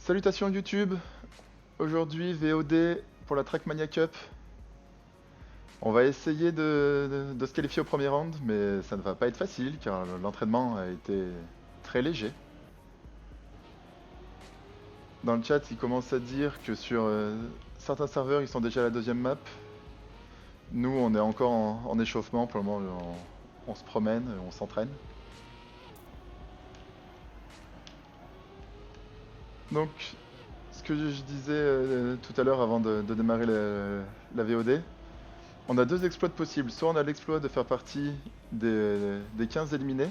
Salutations YouTube, aujourd'hui VOD pour la Trackmania Cup. On va essayer de se qualifier au premier round, mais ça ne va pas être facile car l'entraînement a été très léger. Dans le chat, ils commencent à dire que sur certains serveurs, ils sont déjà à la deuxième map. Nous, on est encore en échauffement, pour le moment, on se promène, on s'entraîne. Donc, ce que je disais tout à l'heure avant de démarrer la VOD, on a deux exploits possibles. Soit on a l'exploit de faire partie des 15 éliminés,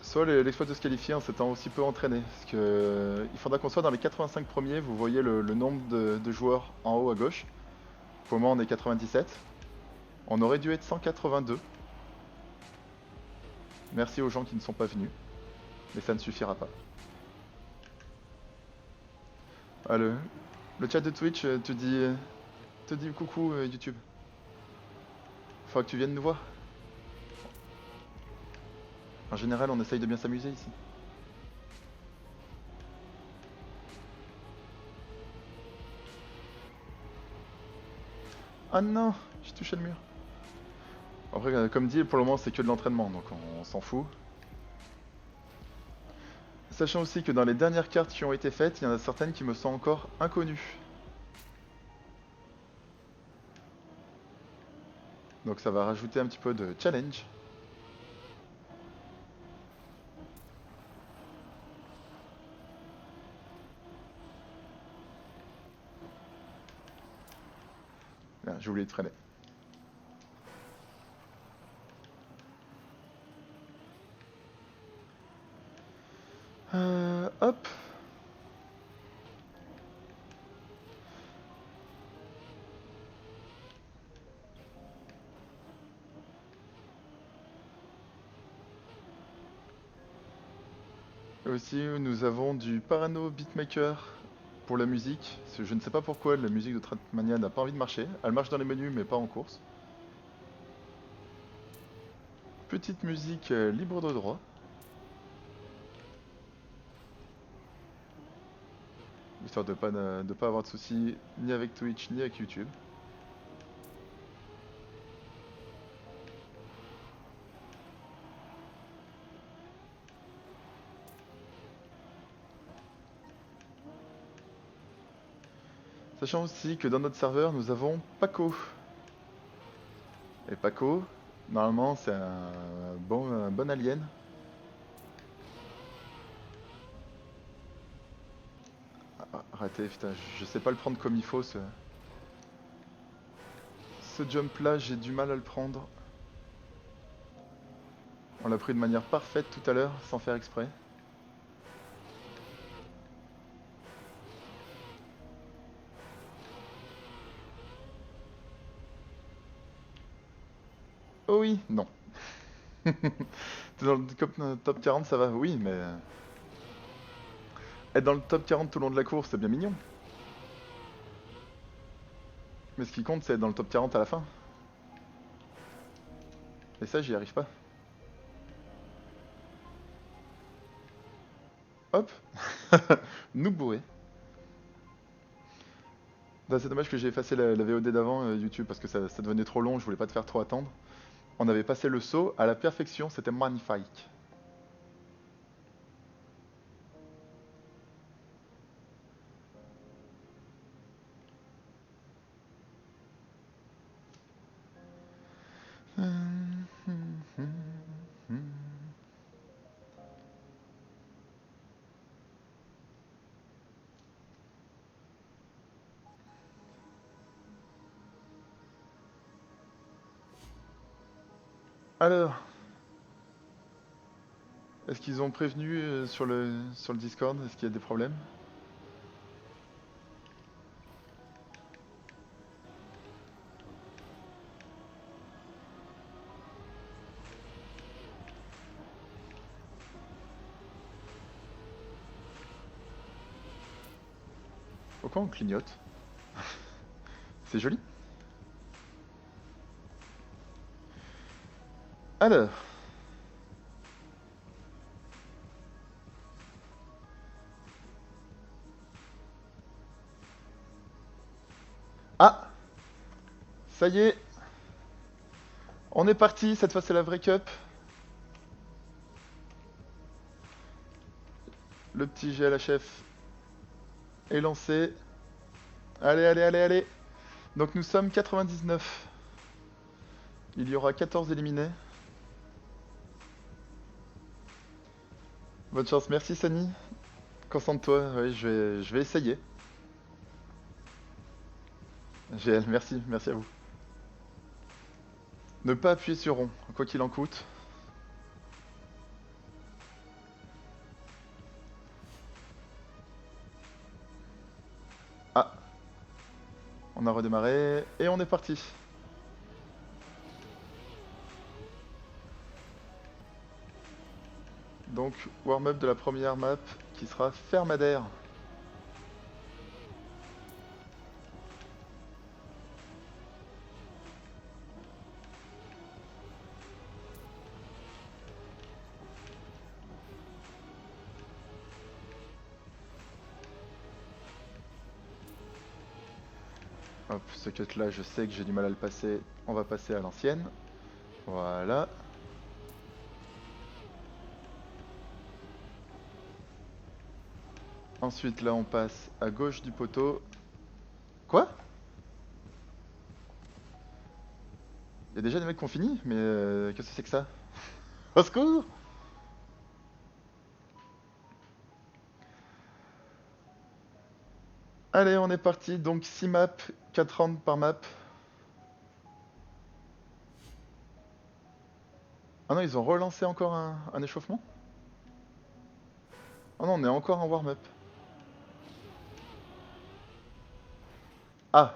soit l'exploit de se qualifier en s'étant aussi peu entraîné. Parce que il faudra qu'on soit dans les 85 premiers. Vous voyez le nombre de joueurs en haut à gauche. Pour le moment, on est 97. On aurait dû être 182. Merci aux gens qui ne sont pas venus. Mais ça ne suffira pas. Ah, le chat de Twitch te dit coucou YouTube. Faudra que tu viennes nous voir. En général, on essaye de bien s'amuser ici. Ah non, j'ai touché le mur. Après, comme dit, pour le moment, c'est que de l'entraînement, donc on s'en fout. Sachant aussi que dans les dernières cartes qui ont été faites, il y en a certaines qui me sont encore inconnues. Donc ça va rajouter un petit peu de challenge. Bien, j'ai oublié de freiner. Hop. Et aussi, nous avons du Parano Beatmaker pour la musique. Je ne sais pas pourquoi la musique de Trackmania n'a pas envie de marcher. Elle marche dans les menus, mais pas en course. Petite musique libre de droit. Histoire de pas avoir de soucis ni avec Twitch ni avec YouTube. Sachant aussi que dans notre serveur, nous avons Paco. Et Paco, normalement, c'est un bon alien. Ah, arrêtez, putain, je sais pas le prendre comme il faut, ce jump là, j'ai du mal à le prendre. On l'a pris de manière parfaite tout à l'heure, sans faire exprès. Oh oui, non. T'es dans le top 40, ça va, oui, mais être dans le top 40 tout le long de la course, c'est bien mignon. Mais ce qui compte, c'est être dans le top 40 à la fin. Et ça, j'y arrive pas. Hop. Nous bourré. C'est dommage que j'ai effacé la VOD d'avant, YouTube, parce que ça devenait trop long, je voulais pas te faire trop attendre. On avait passé le saut à la perfection, c'était magnifique. Alors, est-ce qu'ils ont prévenu sur le Discord? Est-ce qu'il y a des problèmes? Pourquoi on clignote? C'est joli. Alors, Ça y est, on est parti, cette fois c'est la vraie cup. Le petit GLHF est lancé. Allez, allez, allez, allez. Donc nous sommes 99. Il y aura 14 éliminés. Bonne chance, merci Sani. Concentre-toi, oui, je vais essayer. GL, merci, merci à vous. Ne pas appuyer sur rond, quoi qu'il en coûte. Ah, on a redémarré et on est parti. Donc, warm-up de la première map qui sera Fermadère. Hop, ce cut là, je sais que j'ai du mal à le passer. On va passer à l'ancienne. Voilà. Ensuite, là, on passe à gauche du poteau. Quoi? Il y a déjà des mecs qui ont fini? Mais qu'est-ce que c'est que ça? Au secours! Allez, on est parti. Donc 6 maps, 4 rounds par map. Ah non, ils ont relancé encore un échauffement? Ah non, on est encore en warm-up. Ah!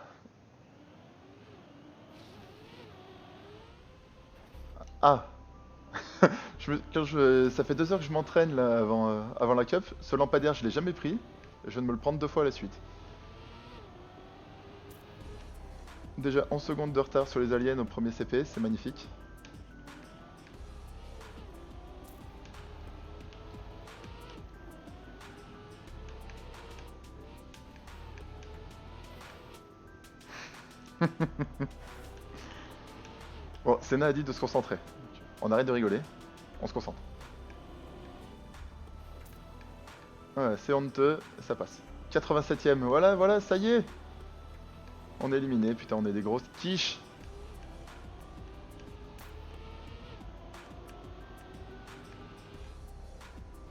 Ah! Ça fait 2 heures que je m'entraîne là avant la cup. Ce lampadaire, je l'ai jamais pris. Je viens de me le prendre 2 fois à la suite. Déjà 11 secondes de retard sur les aliens au premier CP, c'est magnifique. Bon, Senna a dit de se concentrer. On arrête de rigoler, on se concentre. Ouais, c'est honteux, ça passe. 87ème, voilà, voilà, ça y est. On est éliminé, putain, on est des grosses quiches.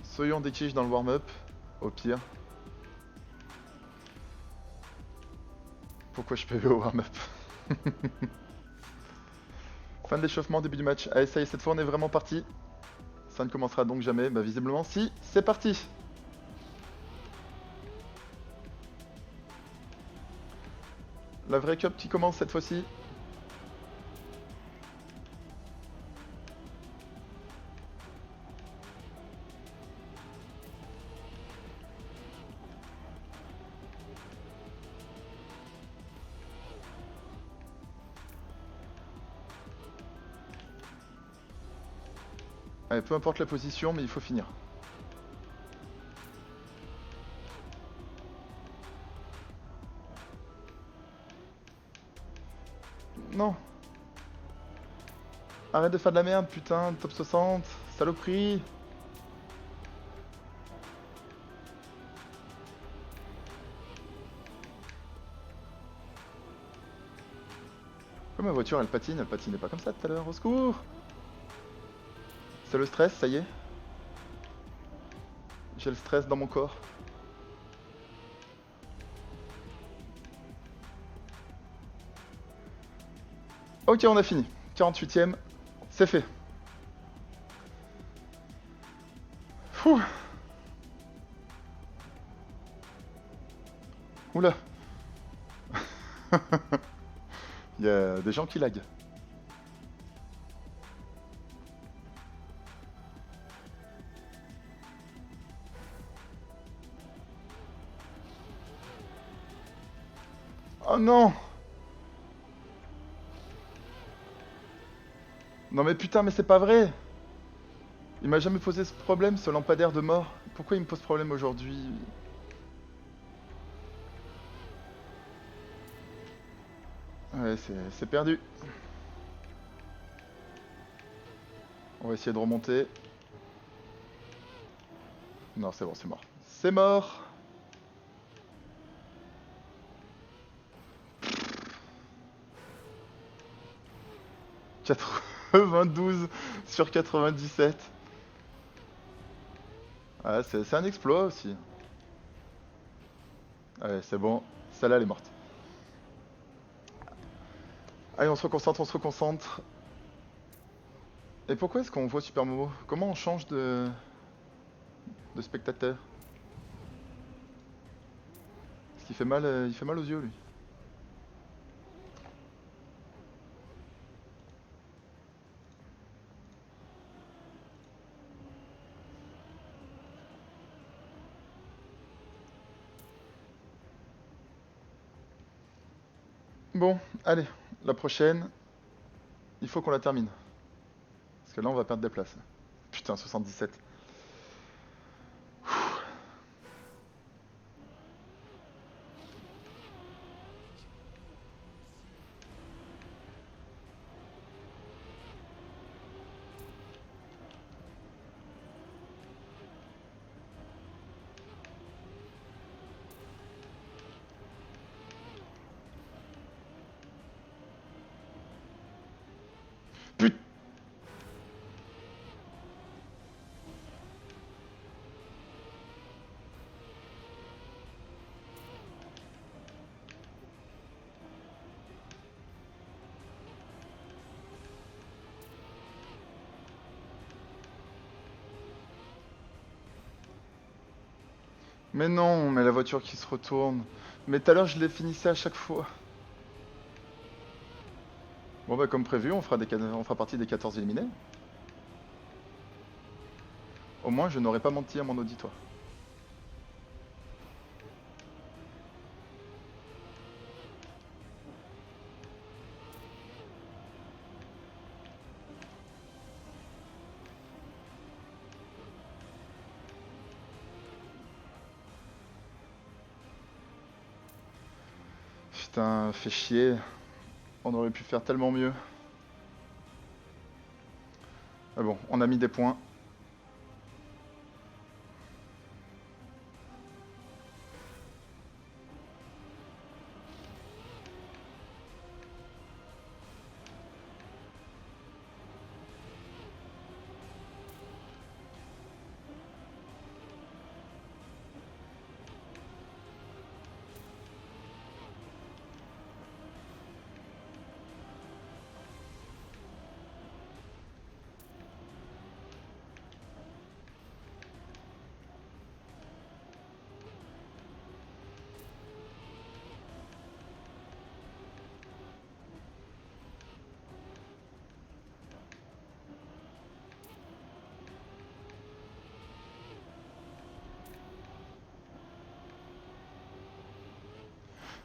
Soyons des quiches dans le warm-up, au pire. Pourquoi je PV au warm-up? Fin de l'échauffement, début du match. Allez, ça y est, cette fois on est vraiment parti. Ça ne commencera donc jamais. Bah visiblement si, c'est parti. La vraie cup qui commence cette fois-ci. Allez, peu importe la position, mais il faut finir. Non. Arrête de faire de la merde, putain, top 60, saloperie. Pourquoi ma voiture elle patinait pas comme ça tout à l'heure, au secours. C'est le stress, ça y est. J'ai le stress dans mon corps. Ok, on a fini. 48ème, c'est fait. Fouh. Oula. Il y a des gens qui laguent. Oh non! Non mais putain, mais c'est pas vrai! Il m'a jamais posé ce problème, ce lampadaire de mort. Pourquoi il me pose problème aujourd'hui? Ouais, c'est perdu. On va essayer de remonter. Non, c'est bon, c'est mort. C'est mort. 92 sur 97. Ah, c'est un exploit aussi. Allez, c'est bon. Celle-là, elle est morte. Allez, on se reconcentre, on se reconcentre. Et pourquoi est-ce qu'on voit Super Momo? Comment on change de spectateur? Parce qu'il il fait mal aux yeux, lui. Bon, allez, la prochaine, il faut qu'on la termine. Parce que là, on va perdre des places. Putain, 77. Putain. Mais non, mais la voiture qui se retourne. Mais tout à l'heure, je l'ai finissé à chaque fois. Bon bah comme prévu, on fera partie des 14 éliminés. Au moins, je n'aurai pas menti à mon auditoire. Putain, fait chier. On aurait pu faire tellement mieux. Ah bon, on a mis des points.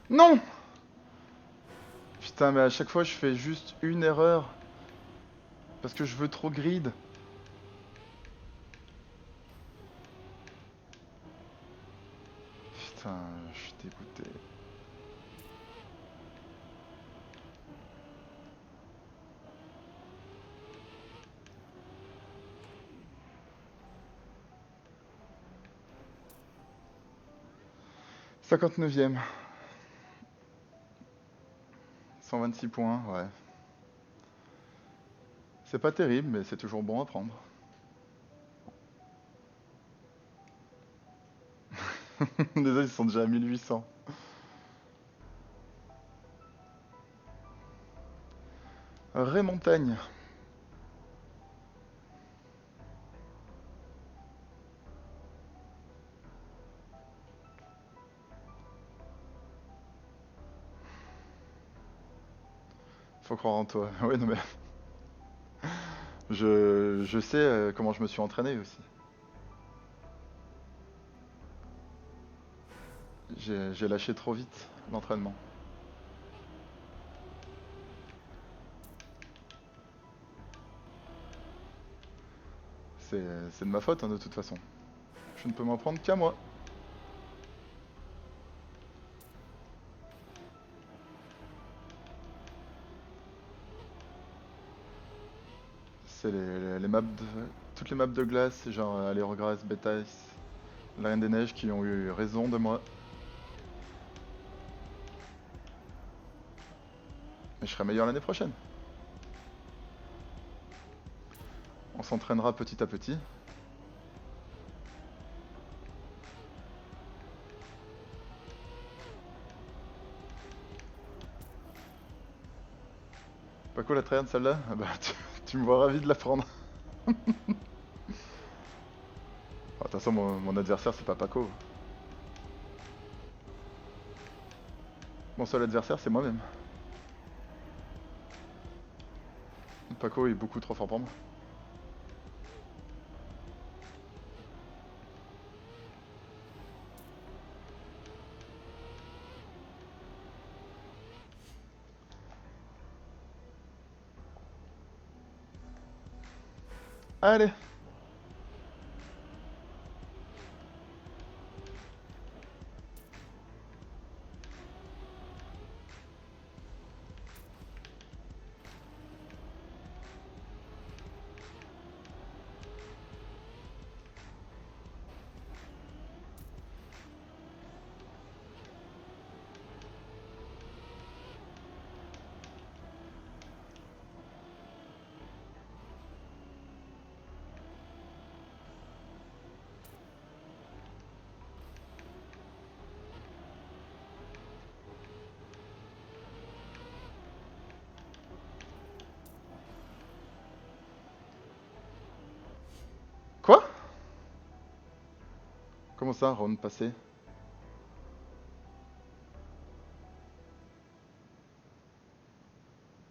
Non! Putain, mais à chaque fois, je fais juste une erreur. Parce que je veux trop grid. Putain, je suis dégoûté. Cinquante-neuvième. 126 points, ouais. C'est pas terrible, mais c'est toujours bon à prendre. Désolé, ils sont déjà à 1800. Montagne. Faut croire en toi. Oui, non mais... Je sais comment je me suis entraîné aussi. J'ai lâché trop vite l'entraînement. C'est de ma faute, hein, de toute façon. Je ne peux m'en prendre qu'à moi. c'est les maps toutes les maps de glace, genre Allure-Grasse, Beta Ice, la Reine des Neiges qui ont eu raison de moi. Mais je serai meilleur l'année prochaine. On s'entraînera petit à petit. Pas cool la tryhard celle-là? Ah bah tu me vois ravi de la prendre. De toute façon mon adversaire c'est pas Paco. Mon seul adversaire c'est moi-même. Paco est beaucoup trop fort pour moi. Allez! Quoi? Comment ça, round passé?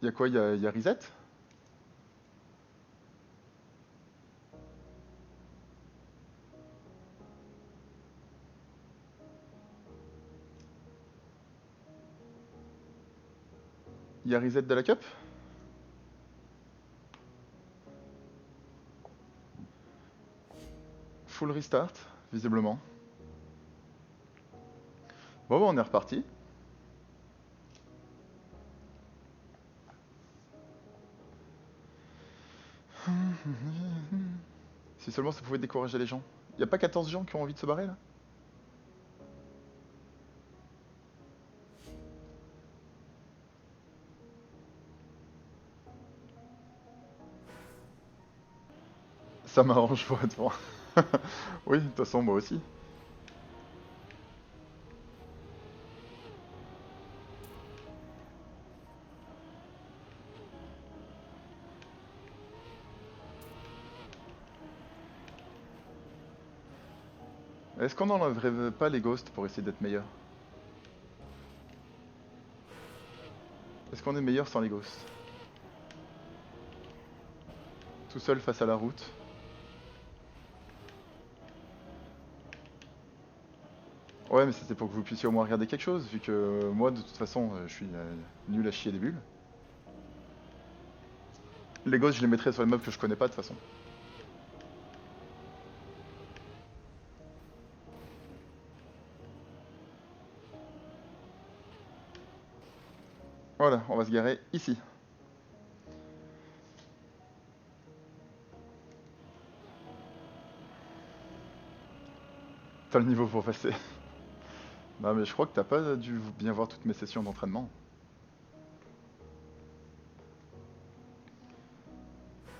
Y'a quoi? Y'a reset? Y'a reset de la cup? Full restart, visiblement. Bon, bah, on est reparti. Si seulement ça pouvait décourager les gens. Y'a pas 14 gens qui ont envie de se barrer là? Ça m'arrange pour être franc. Oui, de toute façon, moi aussi. Est-ce qu'on n'enlèverait pas les ghosts pour essayer d'être meilleur? Est-ce qu'on est meilleur sans les ghosts? Tout seul face à la route. Ouais, mais c'était pour que vous puissiez au moins regarder quelque chose, vu que moi, de toute façon, je suis nul à chier des bulles. Les ghosts, je les mettrais sur les mobs que je connais pas de toute façon. Voilà, on va se garer ici. T'as le niveau pour passer. Non, mais je crois que t'as pas dû bien voir toutes mes sessions d'entraînement.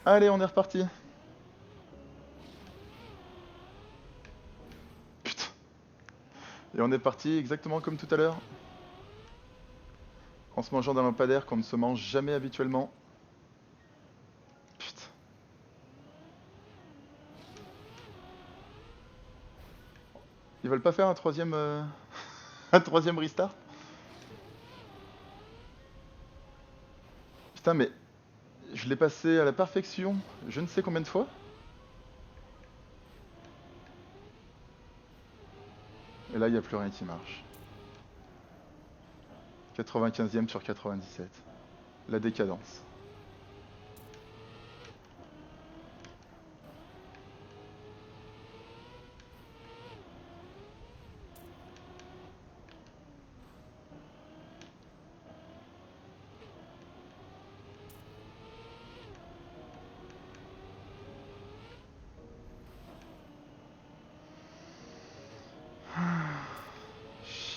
Allez, on est reparti. Putain. Et on est parti exactement comme tout à l'heure. En se mangeant d'un lampadaire qu'on ne se mange jamais habituellement. Putain. Ils veulent pas faire un troisième, un troisième restart? Putain, mais je l'ai passé à la perfection je ne sais combien de fois. Et là, il n'y a plus rien qui marche. 95e sur 97. La décadence.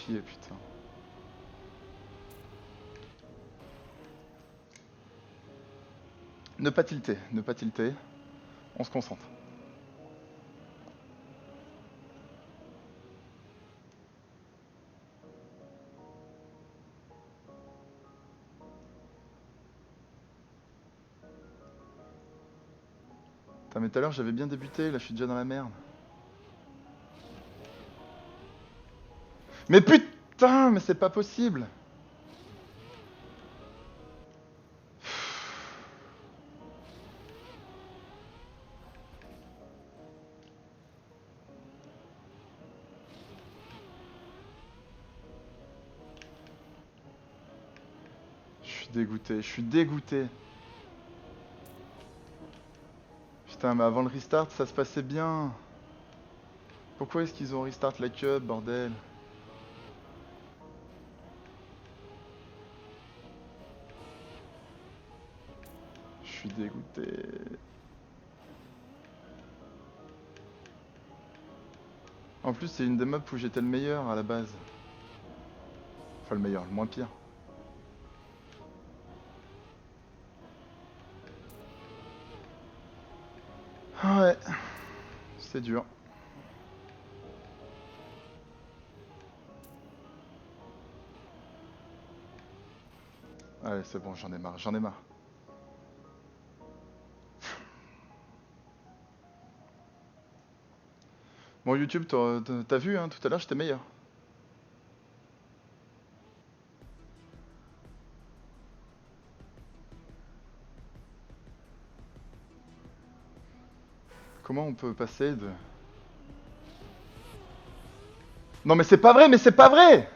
chier, putain. Ne pas tilter, ne pas tilter. On se concentre. Putain, mais tout à l'heure j'avais bien débuté, là je suis déjà dans la merde. Mais putain, mais c'est pas possible. Je suis dégoûté, je suis dégoûté. Putain, mais avant le restart, ça se passait bien. Pourquoi est-ce qu'ils ont restart la cup, bordel? Je suis dégoûté. En plus, c'est une des maps où j'étais le meilleur à la base. Enfin, le meilleur, le moins pire. Ouais, c'est dur. Allez, c'est bon, j'en ai marre, j'en ai marre. Bon, YouTube, t'as vu, hein, tout à l'heure, j'étais meilleur. Comment on peut passer de... Non, mais c'est pas vrai, mais c'est pas vrai!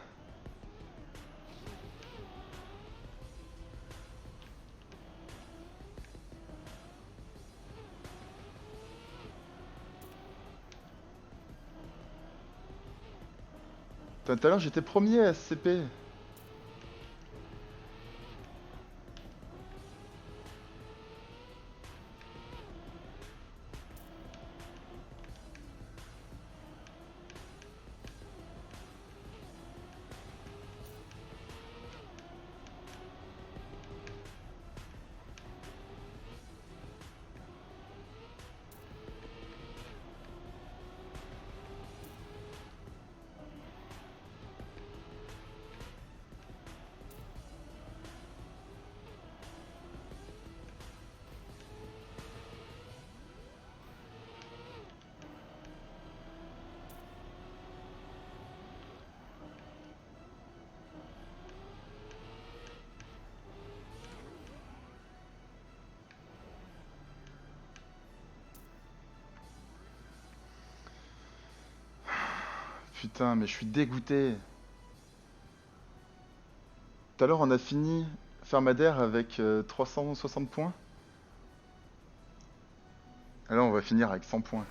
Tout à l'heure, j'étais premier à SCP. Putain, mais je suis dégoûté. Tout à l'heure, on a fini Farmadère avec 360 points. Et là, on va finir avec 100 points.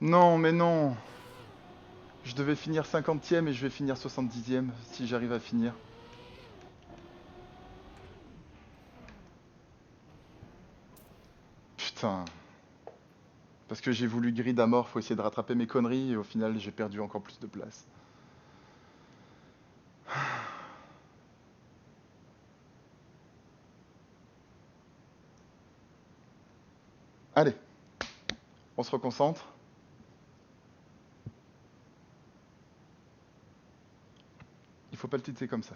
Non, mais non. Je devais finir 50e et je vais finir 70e si j'arrive à finir. Putain. Parce que j'ai voulu grid à mort, faut essayer de rattraper mes conneries et au final j'ai perdu encore plus de place. Allez, on se reconcentre. Il faut pas le titrer comme ça.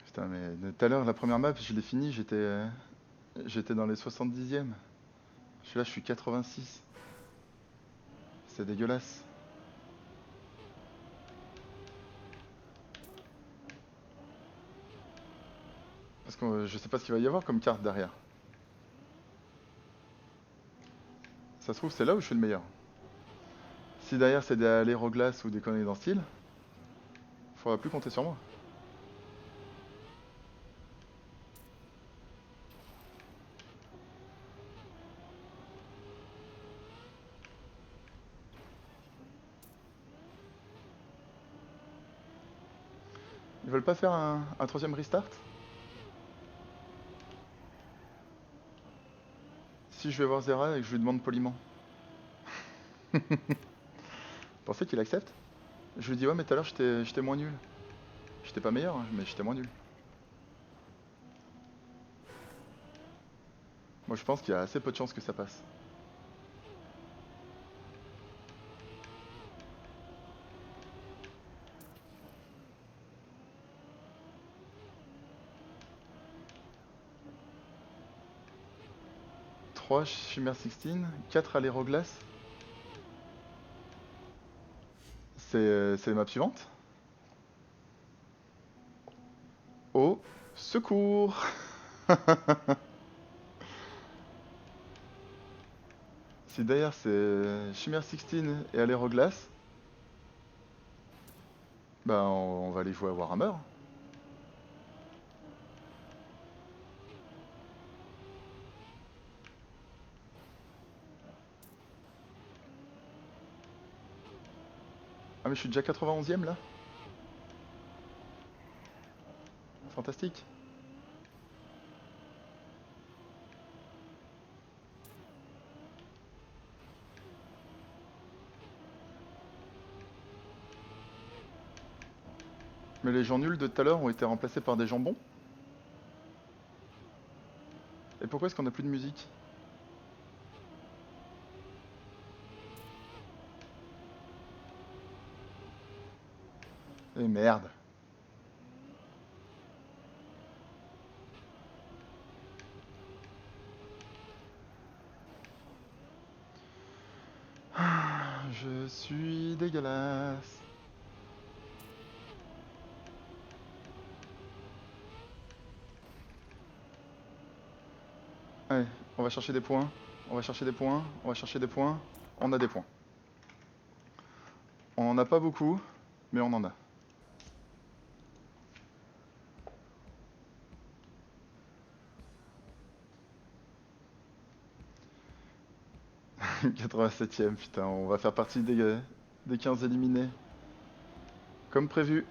Putain, mais tout à l'heure, la première map, je l'ai finie, j'étais dans les 70e. Je suis 86. C'est dégueulasse. Parce que je sais pas ce qu'il va y avoir comme carte derrière. Ça se trouve, c'est là où je suis le meilleur. Si derrière c'est des allers-glaces ou des conneries dans ce style, faudra plus compter sur moi. Ils veulent pas faire un troisième restart? Si je vais voir Zera et que je lui demande poliment. Pensez qu'il accepte? Je lui dis ouais mais tout à l'heure j'étais moins nul. J'étais pas meilleur, hein, mais j'étais moins nul. Moi je pense qu'il y a assez peu de chances que ça passe. Trois Chimère 16, 4 allers-glaces. C'est les maps suivantes. Au secours. Si derrière c'est Chimère 16 et allers-glaces, bah on va aller jouer à Warhammer. Ah mais je suis déjà 91e là. Fantastique. Mais les gens nuls de tout à l'heure ont été remplacés par des gens bons. Et pourquoi est-ce qu'on a plus de musique? Eh merde. Je suis dégueulasse. Allez, on va chercher des points. On va chercher des points. On va chercher des points. On a des points. On en a pas beaucoup, mais on en a. « 87ème, putain, on va faire partie des 15 éliminés. Comme prévu.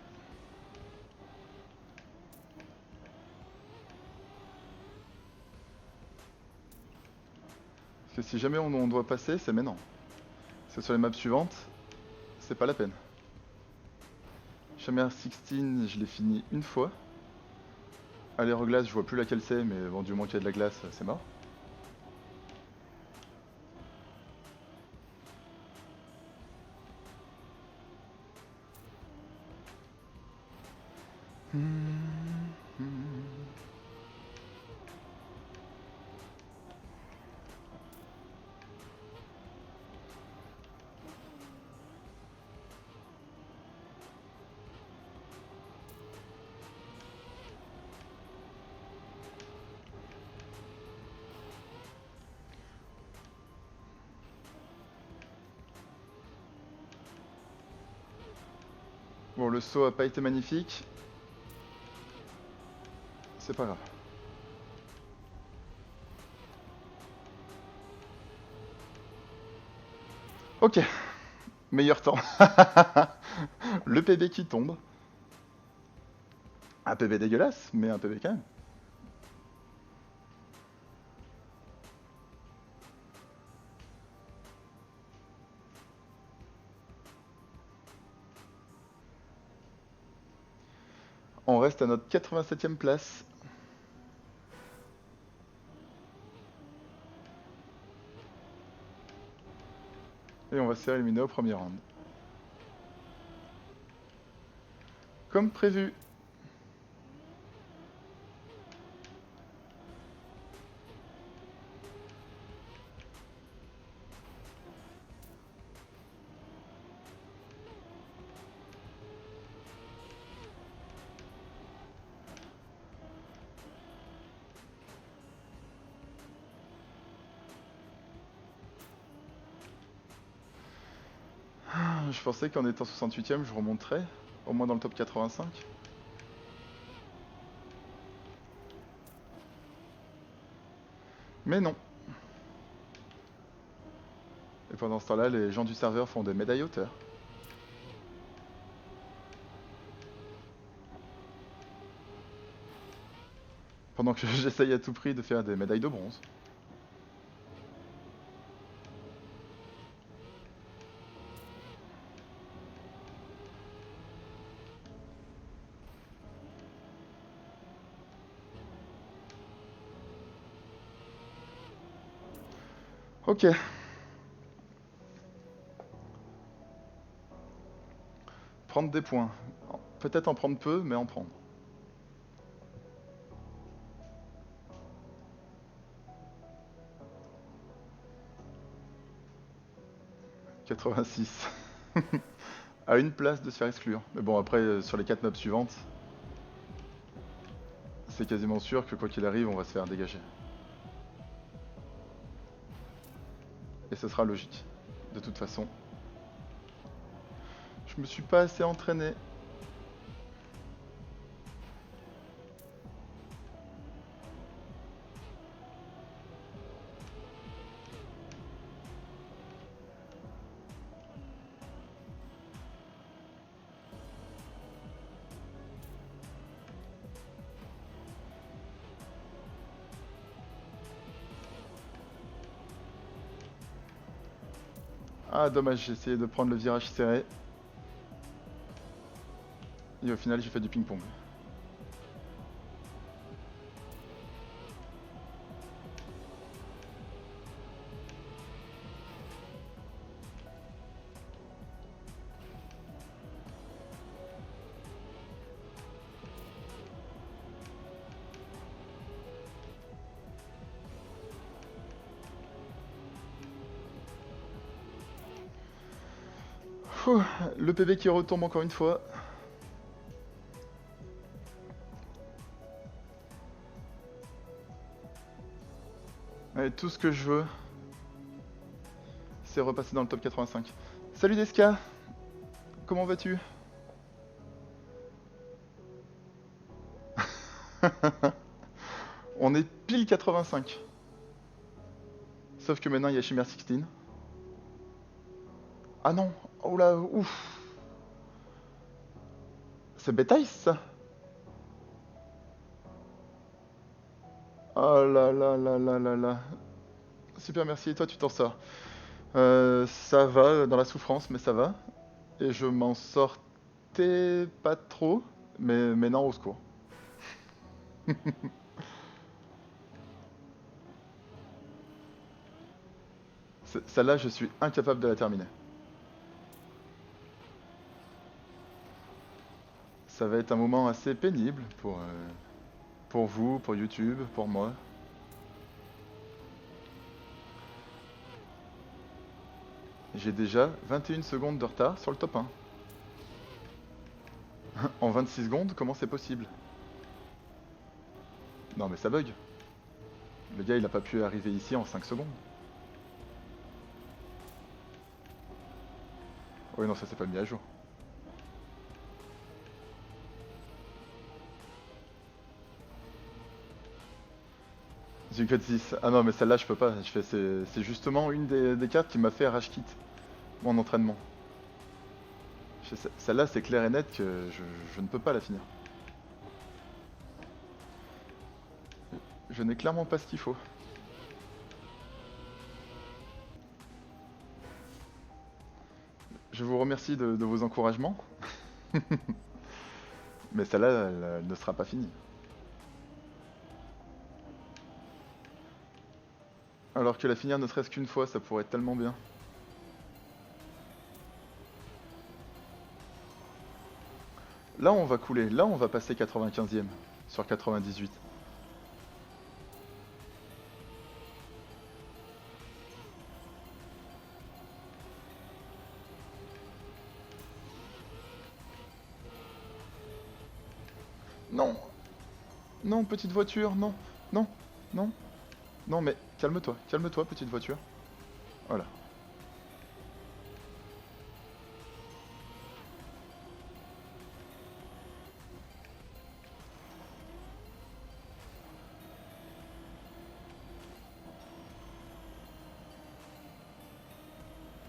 Parce que si jamais on doit passer, c'est maintenant. Parce que sur les maps suivantes, c'est pas la peine. Chimère 16, je l'ai fini une fois. Allers-glaces, je vois plus laquelle c'est, mais bon, du moment qu'il y a de la glace, c'est mort. Bon, le saut a pas été magnifique. C'est pas grave. Ok, meilleur temps. Le PB qui tombe. Un PB dégueulasse, mais un PB quand même. On reste à notre 87e place. Et on va se faire éliminer au premier round. Comme prévu. Je pensais qu'en étant 68ème, je remonterais, au moins dans le top 85. Mais non. Et pendant ce temps-là, les gens du serveur font des médailles hauteur. Pendant que j'essaye à tout prix de faire des médailles de bronze. Ok. Prendre des points. Peut-être en prendre peu, mais en prendre. « 86. À une place de se faire exclure. Mais bon, après, sur les 4 maps suivantes, c'est quasiment sûr que quoi qu'il arrive, on va se faire dégager. Et ce sera logique. De toute façon. Je me suis pas assez entraîné. Ah dommage, j'ai essayé de prendre le virage serré. Et au final j'ai fait du ping-pong. Ouh, le PV qui retombe encore une fois. Allez, tout ce que je veux, c'est repasser dans le top 85. Salut Deska, comment vas-tu? On est pile 85. Sauf que maintenant il y a Chimère 16. Ah non, oh là, ouf. C'est Bétaïs ça? Oh là là là là là là. Super, merci. Et toi, tu t'en sors? Ça va, dans la souffrance, mais ça va. Et je m'en sortais pas trop, mais non, au secours. Celle-là, je suis incapable de la terminer. Ça va être un moment assez pénible pour vous, pour YouTube, pour moi. J'ai déjà 21 secondes de retard sur le top 1. En 26 secondes, comment c'est possible? Non mais ça bug. Le gars il a pas pu arriver ici en 5 secondes. Oui non ça c'est pas mis à jour. J'ai code 6. Ah non mais celle-là je peux pas. C'est justement une des cartes qui m'a fait rage quit mon entraînement. Celle-là c'est clair et net que je ne peux pas la finir. Je n'ai clairement pas ce qu'il faut. Je vous remercie de vos encouragements. Mais celle-là, elle ne sera pas finie. Alors que la finir ne serait-ce qu'une fois, ça pourrait être tellement bien. Là, on va couler. Là, on va passer 95e sur 98. Non, non, petite voiture, non, non, non, non, mais calme-toi, calme-toi, petite voiture. Voilà.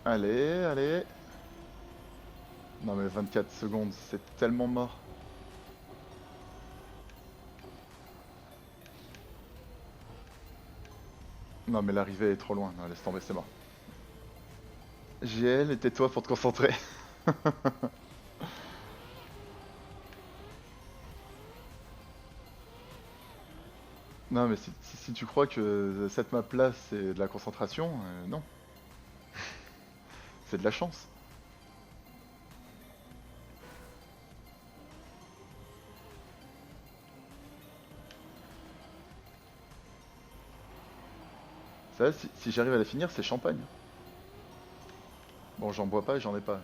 Allez, allez. Non mais 24 secondes, c'est tellement mort. Non mais l'arrivée est trop loin, non, laisse tomber, c'est mort. GL, et tais-toi pour te concentrer. Non mais si tu crois que cette map là c'est de la concentration, non, c'est de la chance. Ça, si j'arrive à la finir, c'est champagne. Bon, j'en bois pas et j'en ai pas.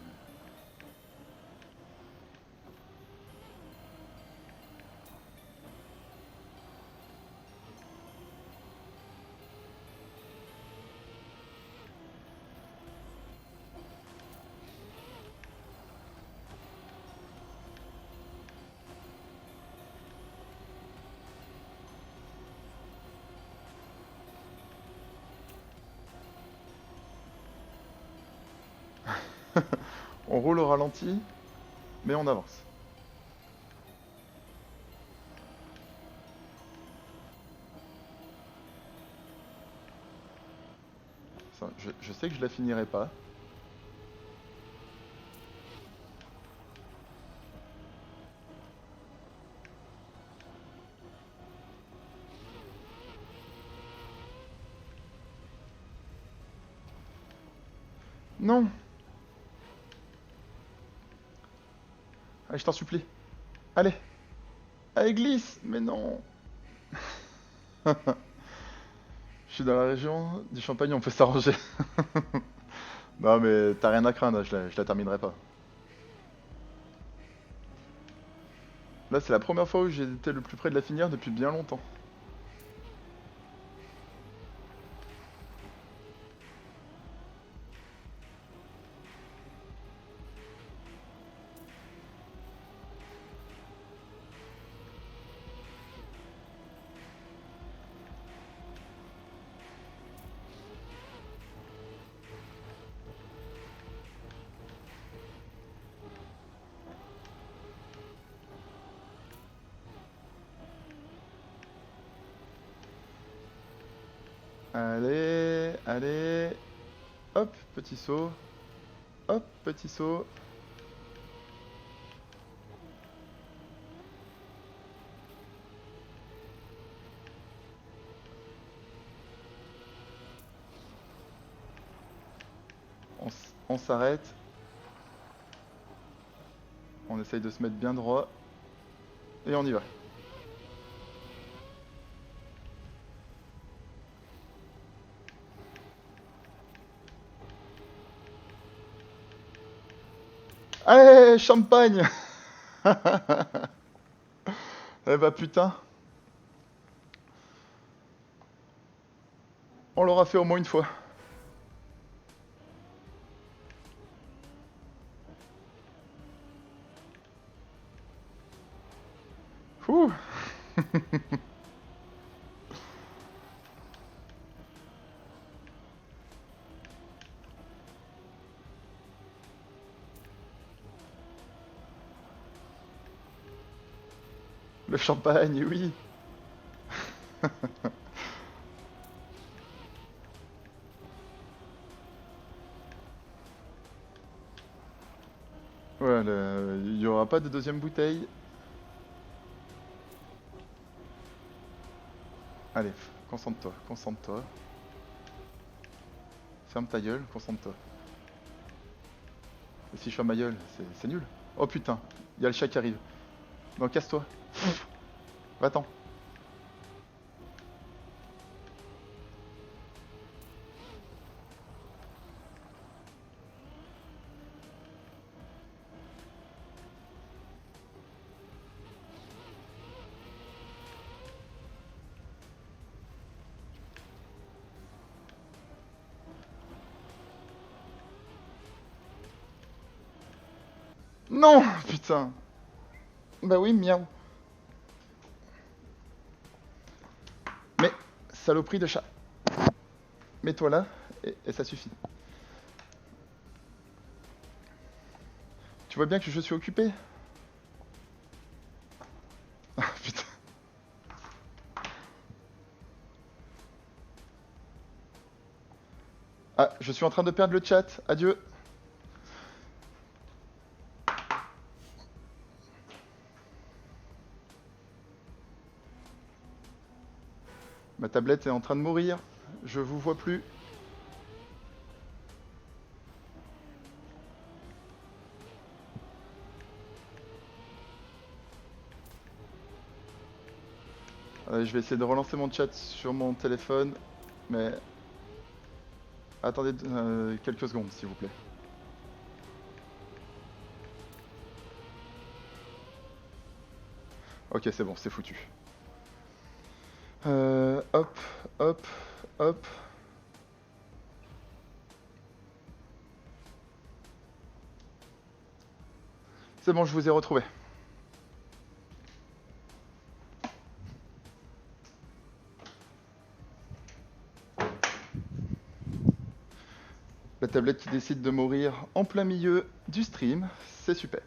On roule au ralenti, mais on avance. Ça, je sais que je la finirai pas. Non! Allez, je t'en supplie. Allez! Allez, glisse! Mais non! Je suis dans la région du Champagne, on peut s'arranger. Non, mais t'as rien à craindre, je la terminerai pas. Là, c'est la première fois où j'ai été le plus près de la finir depuis bien longtemps. Allez, allez. Hop, petit saut. Hop, petit saut. On s'arrête. On essaye de se mettre bien droit. Et on y va. Allez, champagne! Eh bah putain, on l'aura fait au moins une fois. Ouh. Le champagne, oui. Ouais, il y aura pas de deuxième bouteille. Allez, concentre-toi, concentre-toi. Ferme ta gueule, concentre-toi. Et si je ferme ma gueule, c'est nul. Oh putain, il y a le chat qui arrive. Non, casse-toi. Va-t'en. Non, putain. Bah oui, miaou. Mais, saloperie de chat. Mets-toi là, et ça suffit. Tu vois bien que je suis occupé? Ah putain. Ah, je suis en train de perdre le chat. Adieu. Ma tablette est en train de mourir. Je vous vois plus. Je vais essayer de relancer mon chat sur mon téléphone, mais attendez quelques secondes, s'il vous plaît. Ok, c'est bon, c'est foutu. Hop, hop, hop. C'est bon, je vous ai retrouvé. La tablette qui décide de mourir en plein milieu du stream, c'est super.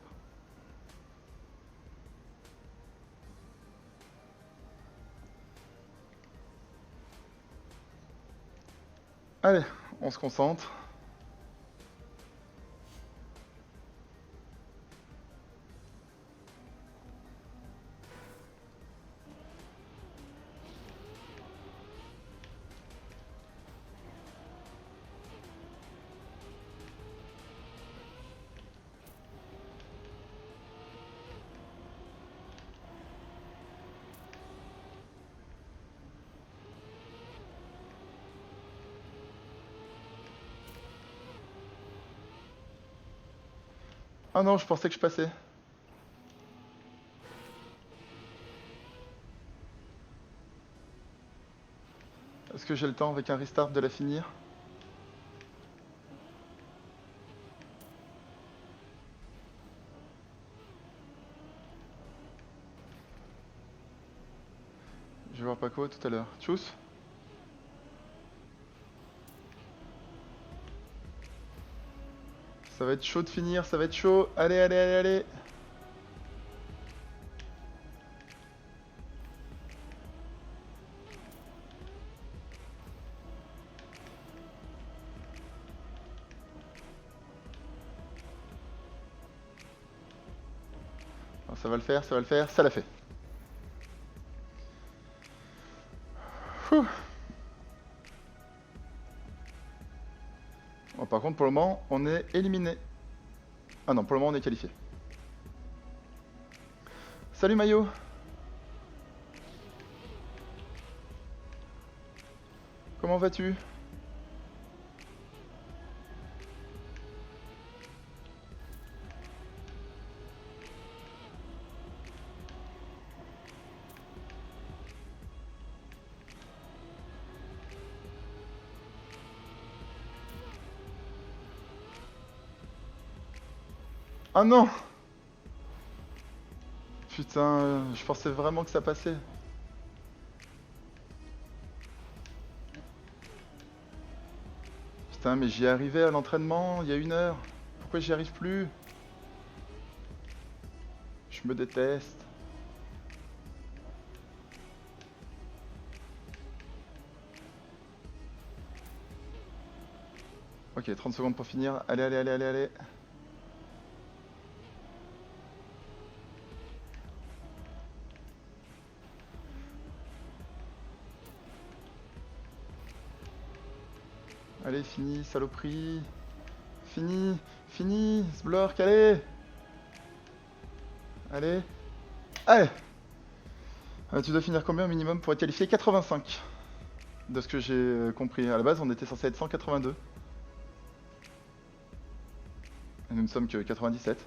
Allez, on se concentre. Ah non, je pensais que je passais. Est-ce que j'ai le temps avec un restart de la finir? Je vais voir Paco tout à l'heure. Tchuss. Ça va être chaud de finir, ça va être chaud. Allez, allez, allez, allez. Ah, ça va le faire, ça va le faire, ça l'a fait. Ouh. Bon, par contre, pour le moment, on est éliminé. Ah non, pour le moment, on est qualifié. Salut Mayo. Comment vas-tu? Ah non! Putain, je pensais vraiment que ça passait. Putain, mais j'y arrivais à l'entraînement il y a 1 heure. Pourquoi j'y arrive plus? Je me déteste. Ok, 30 secondes pour finir. Allez, allez, allez, allez, allez. Allez, fini, saloperie. Fini, fini, Sblork, allez. Allez. Allez. Tu dois finir combien au minimum pour être qualifié? 85. De ce que j'ai compris. À la base, on était censé être 182. Et nous ne sommes que 97.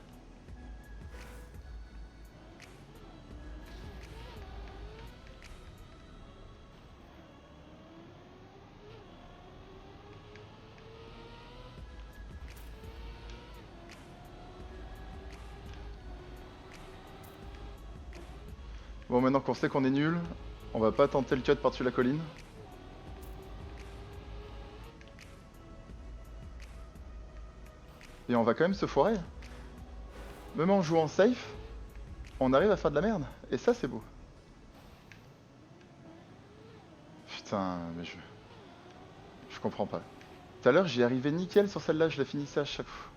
Bon, maintenant qu'on sait qu'on est nul, on va pas tenter le cut par-dessus la colline. Et on va quand même se foirer. Même en jouant safe, on arrive à faire de la merde. Et ça, c'est beau. Putain, mais je comprends pas. Tout à l'heure, j'y arrivais nickel sur celle-là, je la finissais à chaque fois.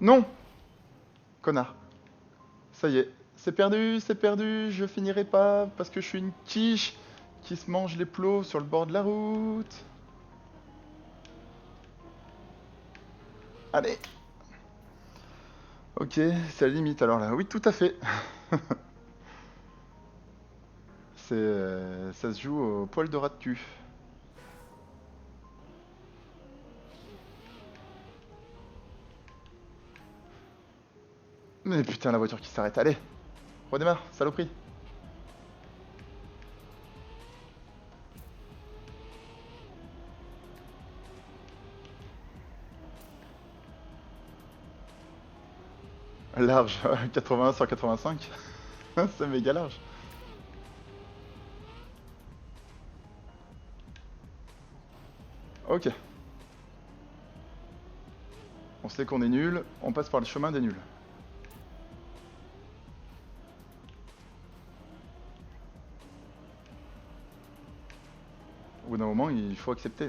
Non! Connard. Ça y est, c'est perdu, je finirai pas parce que je suis une quiche qui se mange les plots sur le bord de la route. Allez! Ok, c'est la limite alors là. Oui, tout à fait. Ça se joue au poil de rat de cul. Mais putain, la voiture qui s'arrête. Allez, redémarre, saloperie. Large, 81 sur 85. C'est méga large. Ok. On sait qu'on est nul, on passe par le chemin des nuls. Au bout d'un moment, il faut accepter.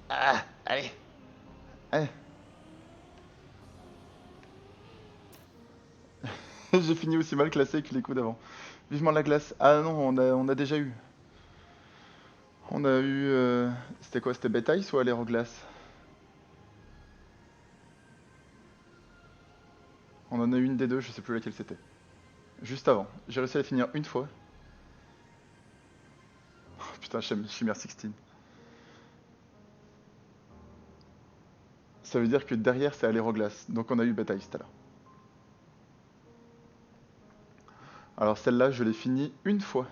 Ah, allez. Allez. J'ai fini aussi mal classé que les coups d'avant. Vivement la glace. Ah non, on a déjà eu. On a eu... C'était quoi? C'était Bête Ice ou Allero-Glace? On en a eu une des deux, je sais plus laquelle c'était. Juste avant. J'ai réussi à la finir une fois. Oh, putain, Chimère 16. Ça veut dire que derrière c'est Allero-Glace. Donc on a eu Bête Ice tout à l'heure. Alors celle-là, je l'ai finie une fois.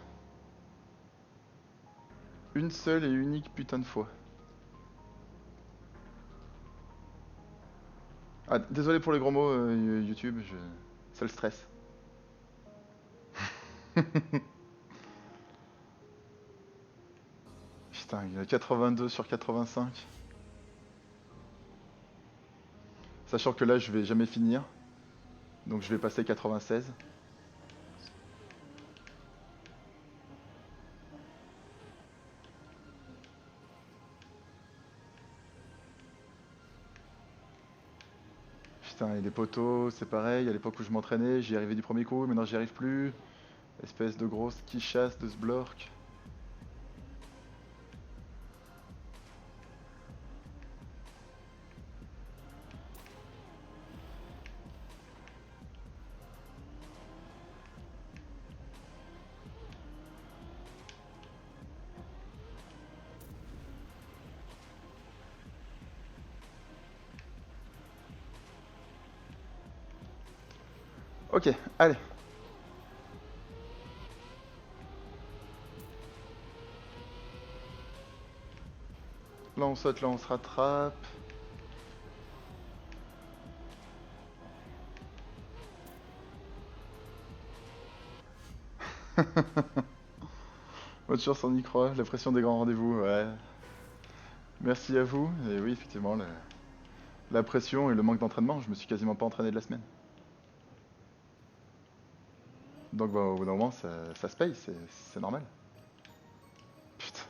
Une seule et unique putain de fois. Ah, désolé pour les gros mots, YouTube, ça le stresse. Putain, il y a 82 sur 85. Sachant que là, je vais jamais finir. Donc je vais passer 96. Putain, et les poteaux, c'est pareil. À l'époque où je m'entraînais, j'y arrivais du premier coup. Maintenant, j'y arrive plus. Espèce de grosse quichasse de ce Sblork. Ok, allez. Là on saute, là on se rattrape. Bonne chance, on y croit. La pression des grands rendez-vous, ouais. Merci à vous. Et oui, effectivement, la pression et le manque d'entraînement, je me suis quasiment pas entraîné de la semaine. Donc bah, au bout d'un moment, ça se paye, c'est normal. Putain.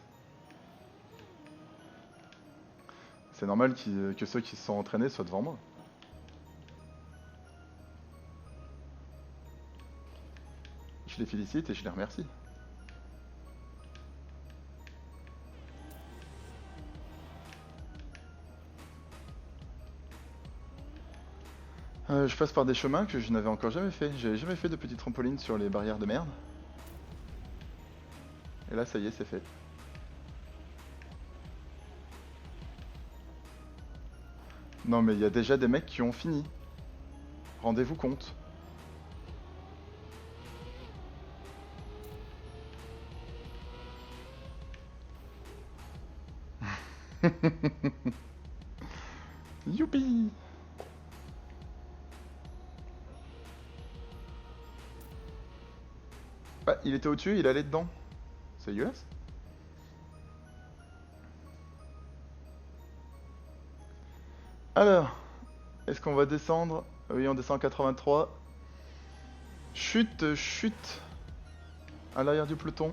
C'est normal que ceux qui se sont entraînés soient devant moi. Je les félicite et je les remercie. Je passe par des chemins que je n'avais encore jamais fait. J'avais jamais fait de petite trampoline sur les barrières de merde. Et là, ça y est, c'est fait. Non mais il y a déjà des mecs qui ont fini. Rendez-vous compte. Youpi! Bah, il était au-dessus, il allait dedans. C'est dégueulasse. Alors, est-ce qu'on va descendre? Oui, on descend en 83. Chute, chute. À l'arrière du peloton.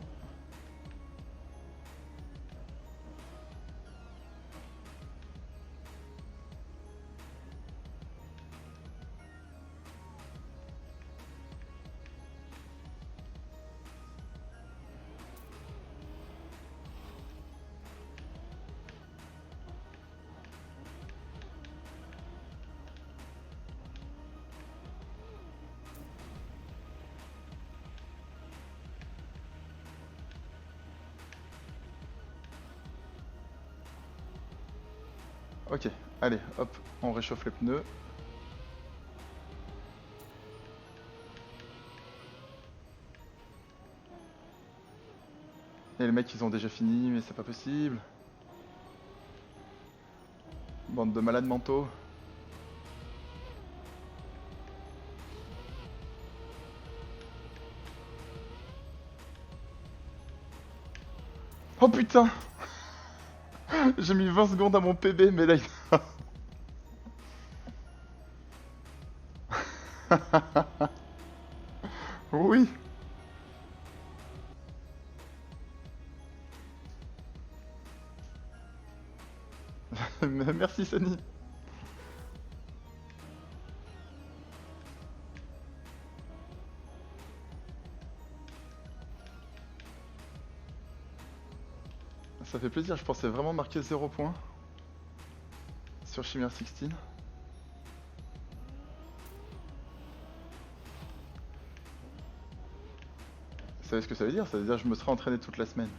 Ok, allez, hop, on réchauffe les pneus. Et les mecs, ils ont déjà fini, mais c'est pas possible. Bande de malades mentaux. Oh putain! J'ai mis 20 secondes à mon PB, mais là... Oui! Merci Sony. Ça fait plaisir, je pensais vraiment marquer 0 points sur Chimère 16. Vous savez ce que ça veut dire? Ça veut dire que je me serais entraîné toute la semaine.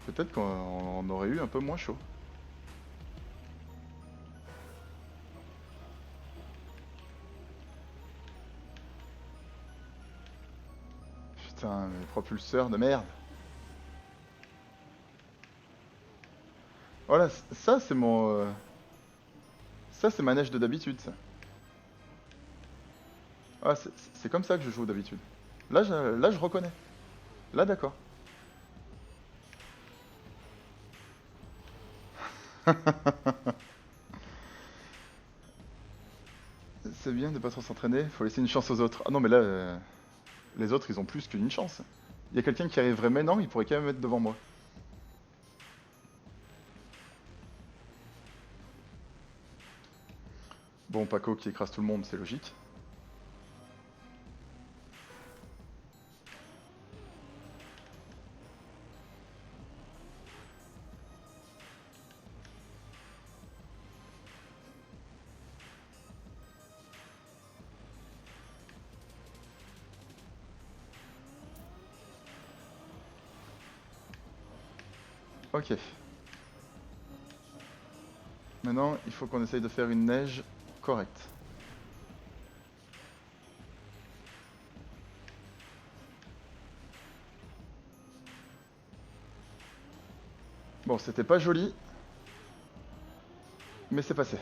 Peut-être qu'on aurait eu un peu moins chaud. Putain, mes propulseurs de merde. Voilà, ça c'est mon... Ça c'est ma neige de d'habitude, ça. Ah, c'est comme ça que je joue d'habitude. Là, je reconnais. Là, d'accord. C'est bien de pas trop s'entraîner, faut laisser une chance aux autres. Ah non, mais là, les autres, ils ont plus qu'une chance. Il y a quelqu'un qui arriverait maintenant, il pourrait quand même être devant moi. Bon, Paco qui écrase tout le monde, c'est logique. Ok. Maintenant, il faut qu'on essaye de faire une neige correcte. Bon, c'était pas joli, mais c'est passé.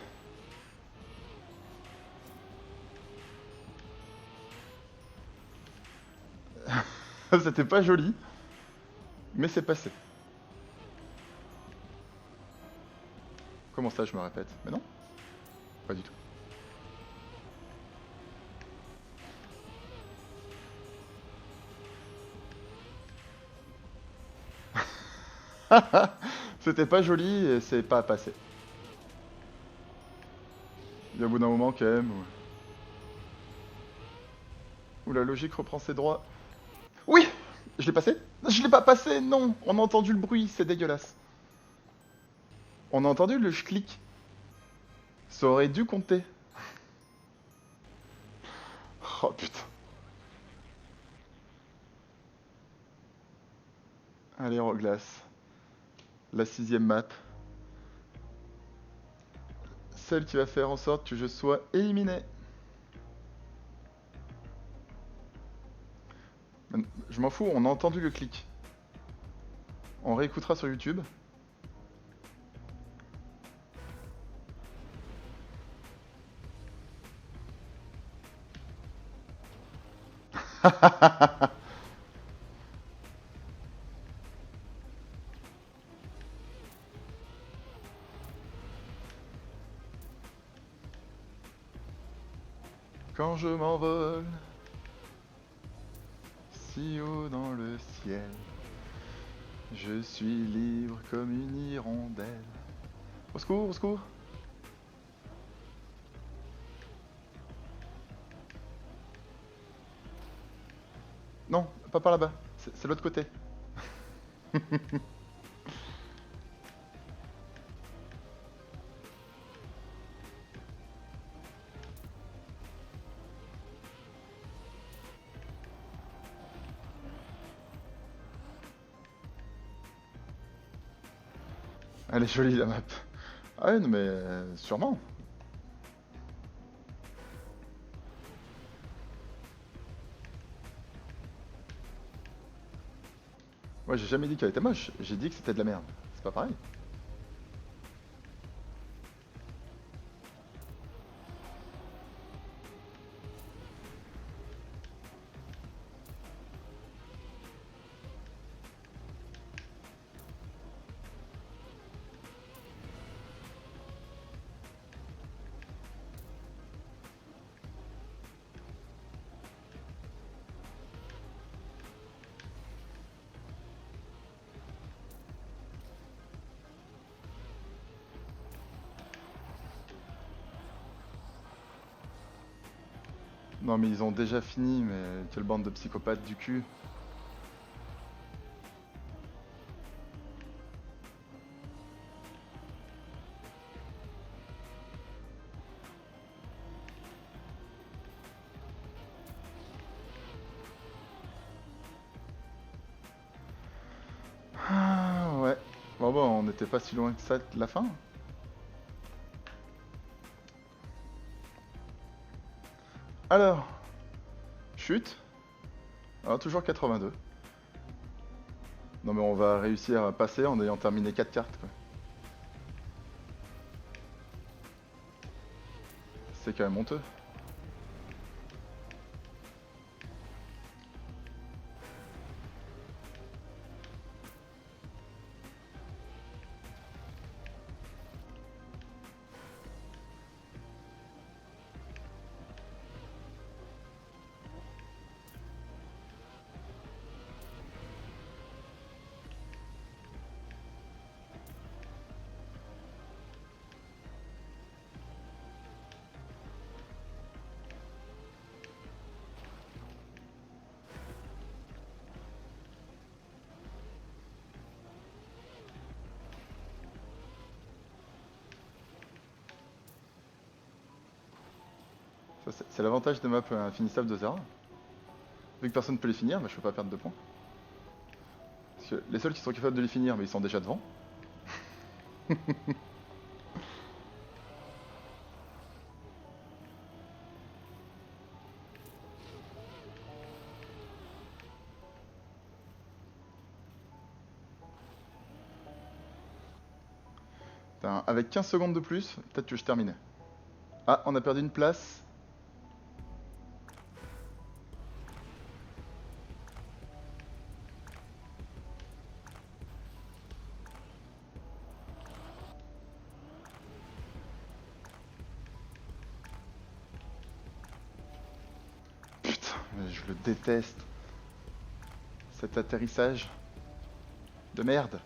C'était pas joli, mais c'est passé. Comment ça, je me répète? Mais non, pas du tout. C'était pas joli et c'est pas passé. Et au bout d'un moment, quand même, où la logique reprend ses droits. Oui! Je l'ai passé? Je l'ai pas passé, non! On a entendu le bruit, c'est dégueulasse. On a entendu le clic. Ça aurait dû compter. Oh putain. Allez, Roglace. La 6ème map. Celle qui va faire en sorte que je sois éliminé. Je m'en fous, on a entendu le clic. On réécoutera sur YouTube. Quand je m'envole si haut dans le ciel, je suis libre comme une hirondelle. Au secours, au secours. Non, pas par là-bas, c'est l'autre côté. Elle est jolie la map. Ah ouais, non mais sûrement. Moi j'ai jamais dit qu'elle était moche, j'ai dit que c'était de la merde. C'est pas pareil. Non mais ils ont déjà fini, mais quelle bande de psychopathes du cul. Ah ouais. Bon bon, on n'était pas si loin que ça de la fin. Alors, chute. Alors toujours 82. Non mais on va réussir à passer en ayant terminé 4 cartes quoi. C'est quand même honteux. C'est l'avantage des maps infinissables de Zera. Vu que personne ne peut les finir, bah, je peux pas perdre de points. Parce que les seuls qui sont capables de les finir, mais ils sont déjà devant. Avec 15 secondes de plus, peut-être que je terminais. Ah, on a perdu une place. je le déteste. Cet atterrissage de merde.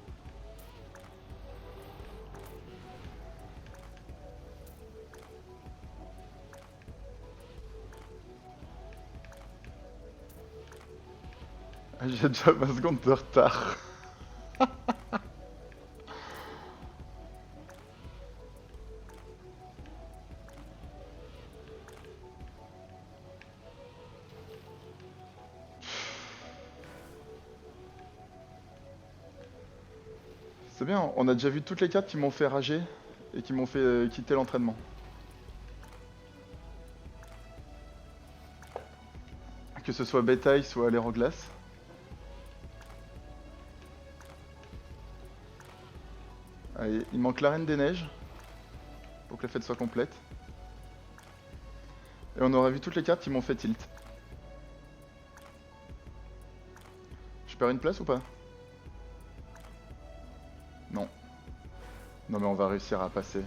J'ai déjà 20 secondes de retard. C'est bien, on a déjà vu toutes les cartes qui m'ont fait rager et qui m'ont fait quitter l'entraînement. Que ce soit bétail, soit l'aéroglace. Allez, il manque la Reine des Neiges pour que la fête soit complète. Et on aura vu toutes les cartes qui m'ont fait tilt. Je perds une place ou pas? Non. Non mais on va réussir à passer.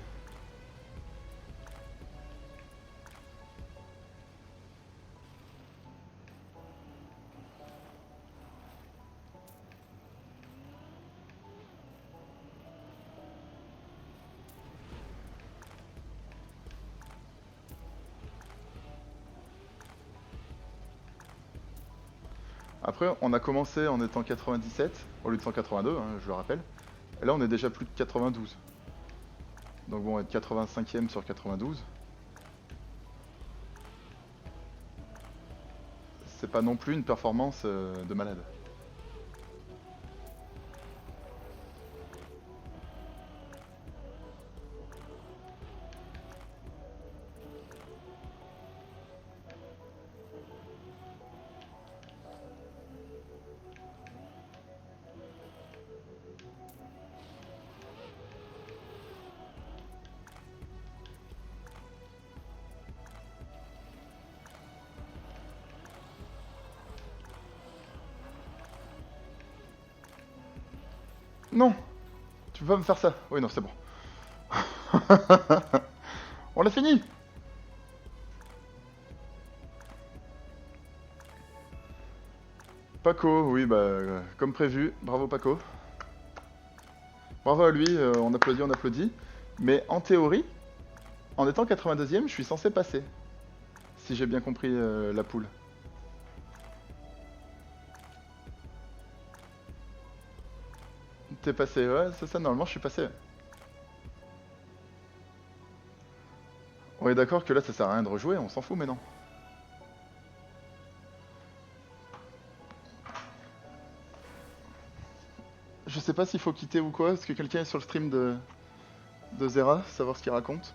Après, on a commencé en étant 97 au lieu de 182, hein, je le rappelle. Et là, on est déjà plus de 92. Donc bon, être 85ème sur 92, c'est pas non plus une performance de malade. Non! Tu peux pas me faire ça? Oui, non, c'est bon. On l'a fini! Paco, oui, bah, comme prévu. Bravo, Paco. Bravo à lui, on applaudit, on applaudit. Mais en théorie, en étant 82ème, je suis censé passer. Si j'ai bien compris la poule. T'es passé, ouais, c'est ça, normalement je suis passé. On est d'accord que là ça sert à rien de rejouer, on s'en fout mais non. Je sais pas s'il faut quitter ou quoi, est-ce que quelqu'un est sur le stream de Zera, savoir ce qu'il raconte.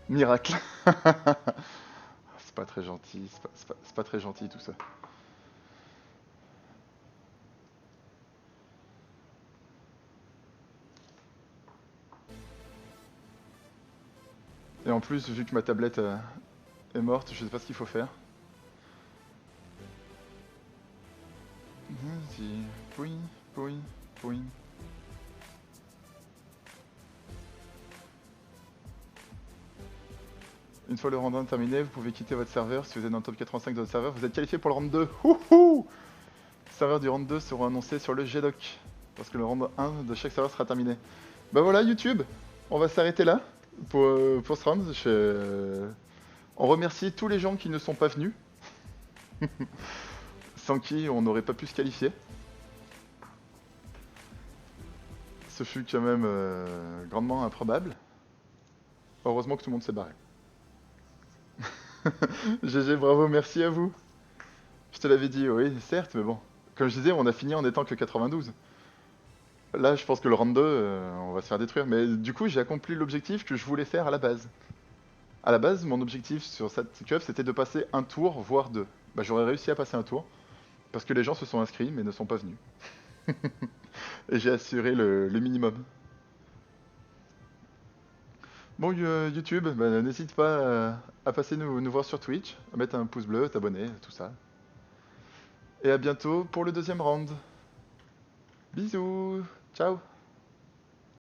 Miracle. C'est pas très gentil, c'est pas très gentil tout ça. Et en plus, vu que ma tablette est morte, je sais pas ce qu'il faut faire. Vas-y, pouing, pouing, pouing. Une fois le round 1 terminé, vous pouvez quitter votre serveur. Si vous êtes dans le top 85 de votre serveur, vous êtes qualifié pour le round 2. Wouhou! Les serveurs du round 2 seront annoncés sur le GDoc. Parce que le round 1 de chaque serveur sera terminé. Bah voilà, YouTube, on va s'arrêter là pour ce round. On remercie tous les gens qui ne sont pas venus. Sans qui on n'aurait pas pu se qualifier. Ce fut quand même grandement improbable. Heureusement que tout le monde s'est barré. GG, bravo, merci à vous. Je te l'avais dit, oui, certes, mais bon. Comme je disais, on a fini en étant que 92. Là, je pense que le round 2, on va se faire détruire. Mais du coup, j'ai accompli l'objectif que je voulais faire à la base. À la base, mon objectif sur cette cup, c'était de passer un tour, voire deux. Bah, j'aurais réussi à passer un tour. Parce que les gens se sont inscrits, mais ne sont pas venus. Et j'ai assuré le minimum. Bon, YouTube, bah, n'hésite pas à passer nous voir sur Twitch, à mettre un pouce bleu, t'abonner, tout ça. Et à bientôt pour le deuxième round. Bisous, ciao.